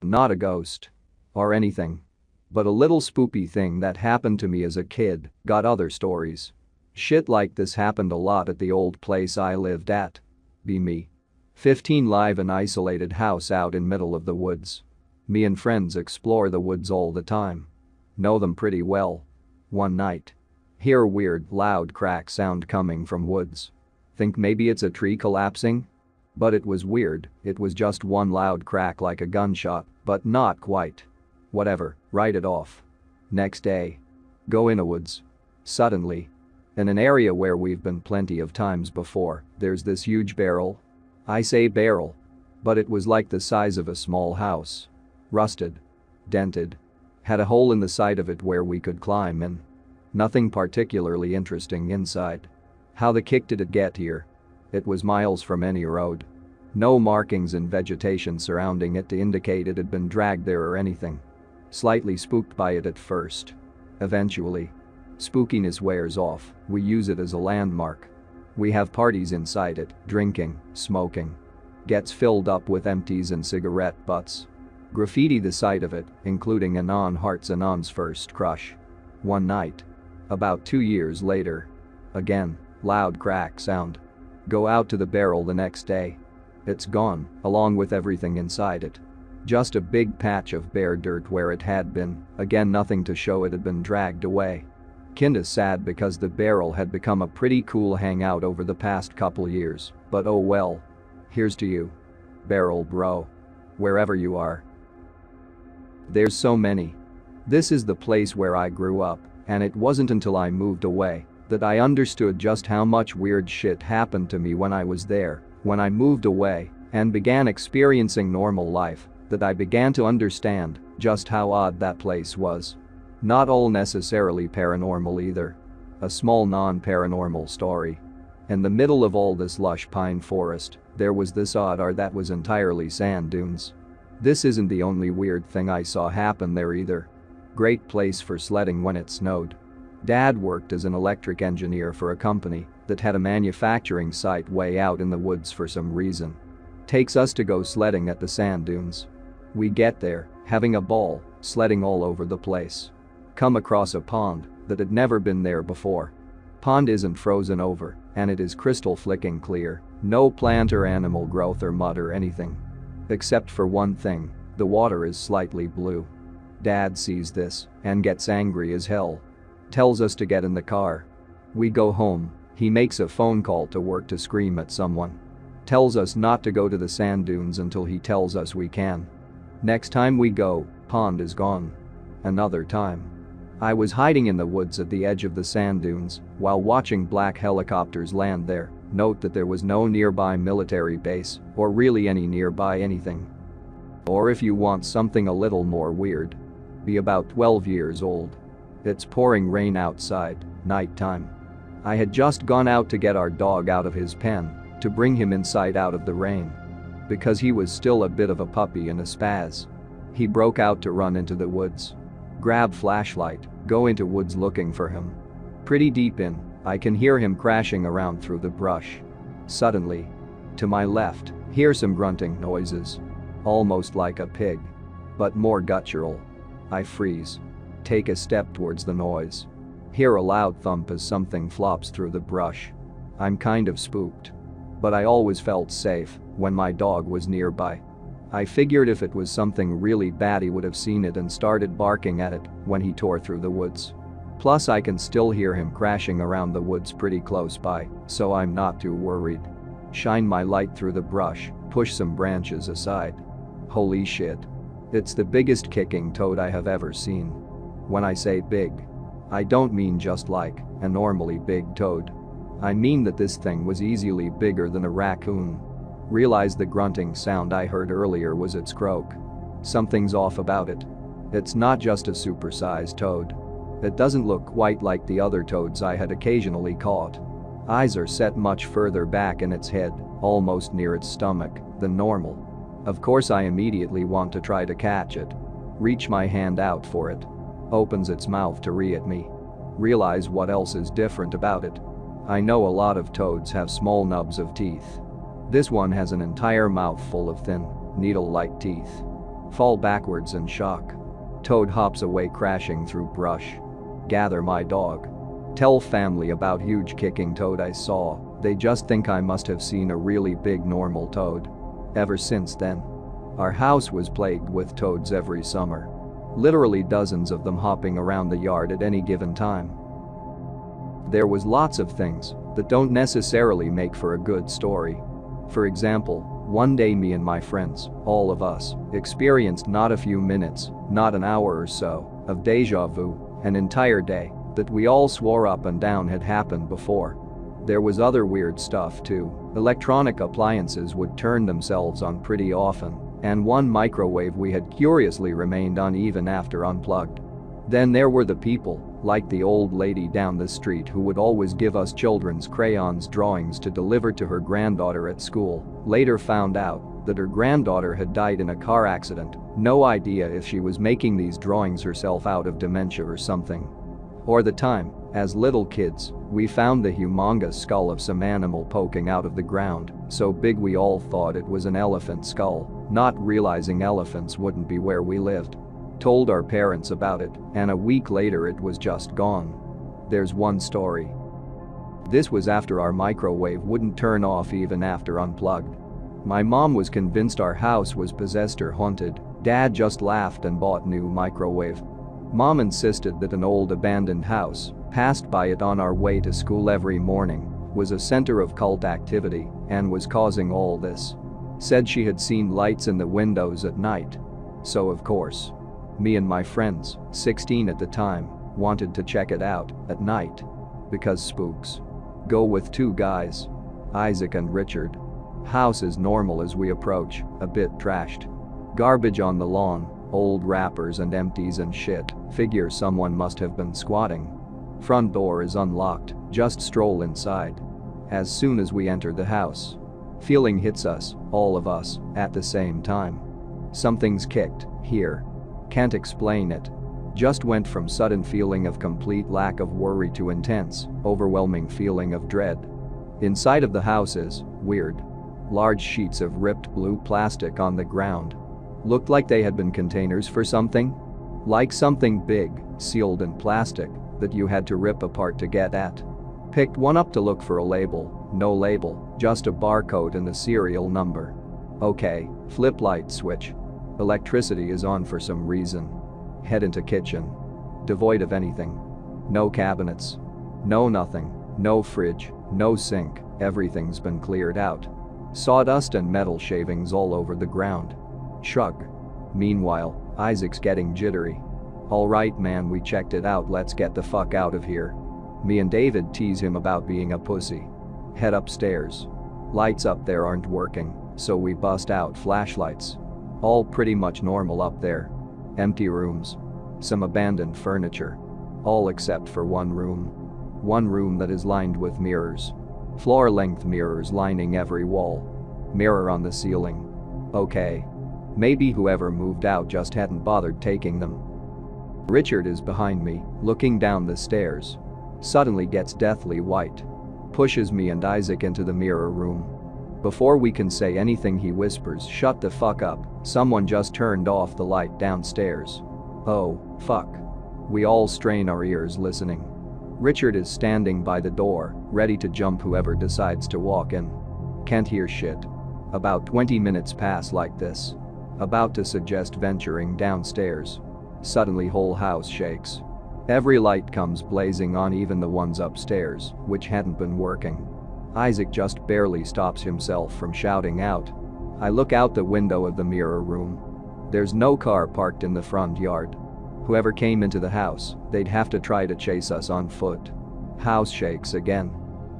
Not a ghost. Or anything. But a little spoopy thing that happened to me as a kid. Got other stories. Shit like this happened a lot at the old place I lived at. Be me. 15 live in isolated house out in middle of the woods. Me and friends explore the woods all the time. Know them pretty well. One night. Hear a weird, loud crack sound coming from woods. Think maybe it's a tree collapsing? But it was weird, it was just one loud crack like a gunshot, but not quite. Whatever, write it off. Next day. Go in a woods. Suddenly. In an area where we've been plenty of times before, there's this huge barrel. I say barrel. But it was like the size of a small house. Rusted. Dented. Had a hole in the side of it where we could climb in. Nothing particularly interesting inside. How the kick did it get here? It was miles from any road. No markings and vegetation surrounding it to indicate it had been dragged there or anything. Slightly spooked by it at first. Eventually. Spookiness wears off, we use it as a landmark. We have parties inside it, drinking, smoking. Gets filled up with empties and cigarette butts. Graffiti the site of it, including Anon hearts Anon's first crush. One night. About 2 years later. Again, loud crack sound. Go out to the barrel the next day. It's gone, along with everything inside it. Just a big patch of bare dirt where it had been, again nothing to show it had been dragged away. Kinda sad because the barrel had become a pretty cool hangout over the past couple years, but oh well. Here's to you. Barrel bro. Wherever you are. There's so many. This is the place where I grew up, and it wasn't until I moved away that I understood just how much weird shit happened to me when I was there. When I moved away and began experiencing normal life, that I began to understand just how odd that place was. Not all necessarily paranormal either. A small non-paranormal story. In the middle of all this lush pine forest, there was this odd art that was entirely sand dunes. This isn't the only weird thing I saw happen there either. Great place for sledding when it snowed. Dad worked as an electric engineer for a company that had a manufacturing site way out in the woods for some reason. Takes us to go sledding at the sand dunes. We get there, having a ball, sledding all over the place. Come across a pond that had never been there before. Pond isn't frozen over, and it is crystal flicking clear, no plant or animal growth or mud or anything. Except for one thing, the water is slightly blue. Dad sees this and gets angry as hell. Tells us to get in the car. We go home, he makes a phone call to work to scream at someone. Tells us not to go to the sand dunes until he tells us we can. Next time we go, pond is gone. Another time. I was hiding in the woods at the edge of the sand dunes while watching black helicopters land there. Note that there was no nearby military base or really any nearby anything. Or if you want something a little more weird. Be about 12 years old. It's pouring rain outside, nighttime. I had just gone out to get our dog out of his pen to bring him inside out of the rain. Because he was still a bit of a puppy and a spaz. He broke out to run into the woods. Grab flashlight, go into woods looking for him. Pretty deep in, I can hear him crashing around through the brush. Suddenly. To my left, hear some grunting noises. Almost like a pig. But more guttural. I freeze. Take a step towards the noise. Hear a loud thump as something flops through the brush. I'm kind of spooked. But I always felt safe when my dog was nearby. I figured if it was something really bad he would have seen it and started barking at it when he tore through the woods. Plus I can still hear him crashing around the woods pretty close by, so I'm not too worried. Shine my light through the brush, push some branches aside. Holy shit. It's the biggest kicking toad I have ever seen. When I say big, I don't mean just like a normally big toad. I mean that this thing was easily bigger than a raccoon. Realize the grunting sound I heard earlier was its croak. Something's off about it. It's not just a supersized toad. It doesn't look quite like the other toads I had occasionally caught. Eyes are set much further back in its head, almost near its stomach, than normal. Of course I immediately want to try to catch it. Reach my hand out for it. Opens its mouth to ree at me. Realize what else is different about it. I know a lot of toads have small nubs of teeth. This one has an entire mouth full of thin, needle-like teeth. Fall backwards in shock. Toad hops away crashing through brush. Gather my dog. Tell family about huge kicking toad I saw, they just think I must have seen a really big normal toad. Ever since then, our house was plagued with toads every summer. Literally dozens of them hopping around the yard at any given time. There was lots of things that don't necessarily make for a good story. For example, one day me and my friends, all of us, experienced not a few minutes, not an hour or so, of deja vu, an entire day that we all swore up and down had happened before. There was other weird stuff too. Electronic appliances would turn themselves on pretty often, and one microwave we had curiously remained on even after unplugged. Then there were the people, like the old lady down the street who would always give us children's crayons drawings to deliver to her granddaughter at school. Later found out that her granddaughter had died in a car accident. No idea if she was making these drawings herself out of dementia or something. Or the time, as little kids, we found the humongous skull of some animal poking out of the ground, so big we all thought it was an elephant skull, not realizing elephants wouldn't be where we lived. Told our parents about it, and a week later it was just gone. There's one story. This was after our microwave wouldn't turn off even after unplugged. My mom was convinced our house was possessed or haunted. Dad just laughed and bought new microwave. Mom insisted that an old abandoned house, passed by it on our way to school every morning, was a center of cult activity and was causing all this. Said she had seen lights in the windows at night. So of course, me and my friends, 16 at the time, wanted to check it out at night. Because spooks. Go with two guys. Isaac and Richard. House is normal as we approach, a bit trashed. Garbage on the lawn, old wrappers and empties and shit, figure someone must have been squatting. Front door is unlocked, just stroll inside. As soon as we enter the house, feeling hits us, all of us, at the same time. Something's kicked, here. Can't explain it. Just went from sudden feeling of complete lack of worry to intense, overwhelming feeling of dread. Inside of the house is weird. Large sheets of ripped blue plastic on the ground. Looked like they had been containers for something. Like something big, sealed in plastic, that you had to rip apart to get at. Picked one up to look for a label, no label, just a barcode and the serial number. Okay, flip light switch. Electricity is on for some reason. Head into kitchen. Devoid of anything. No cabinets. No nothing, no fridge, no sink, everything's been cleared out. Sawdust and metal shavings all over the ground. Shrug. Meanwhile, Isaac's getting jittery. Alright man, we checked it out, let's get the fuck out of here. Me and David tease him about being a pussy. Head upstairs. Lights up there aren't working, so we bust out flashlights. All pretty much normal up there. Empty rooms. Some abandoned furniture. All except for one room. One room that is lined with mirrors. Floor-length mirrors lining every wall. Mirror on the ceiling. Okay. Maybe whoever moved out just hadn't bothered taking them. Richard is behind me, looking down the stairs. Suddenly gets deathly white. Pushes me and Isaac into the mirror room. Before we can say anything he whispers, "Shut the fuck up, someone just turned off the light downstairs." Oh, fuck. We all strain our ears listening. Richard is standing by the door, ready to jump whoever decides to walk in. Can't hear shit. About 20 minutes pass like this. About to suggest venturing downstairs. Suddenly whole house shakes. Every light comes blazing on, even the ones upstairs, which hadn't been working. Isaac just barely stops himself from shouting out. I look out the window of the mirror room. There's no car parked in the front yard. Whoever came into the house, they'd have to try to chase us on foot. House shakes again.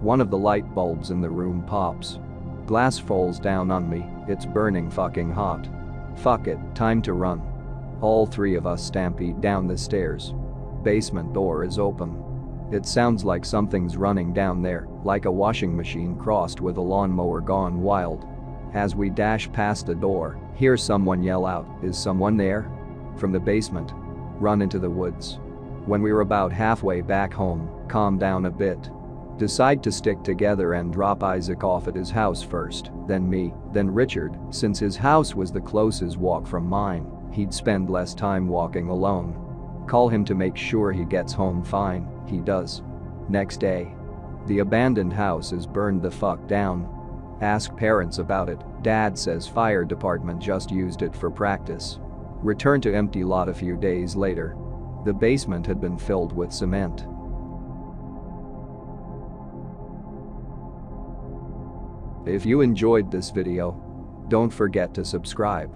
One of the light bulbs in the room pops. Glass falls down on me, it's burning fucking hot. Fuck it, time to run. All three of us stampede down the stairs. Basement door is open. It sounds like something's running down there, like a washing machine crossed with a lawnmower gone wild. As we dash past the door, hear someone yell out, "Is someone there?" From the basement. Run into the woods. When we were about halfway back home, calm down a bit. Decide to stick together and drop Isaac off at his house first, then me, then Richard, since his house was the closest walk from mine, He'd spend less time walking alone. Call him to make sure he gets home fine, he does. Next day. The abandoned house is burned the fuck down. Ask parents about it, dad says fire department just used it for practice. Return to empty lot a few days later. The basement had been filled with cement. If you enjoyed this video, don't forget to subscribe.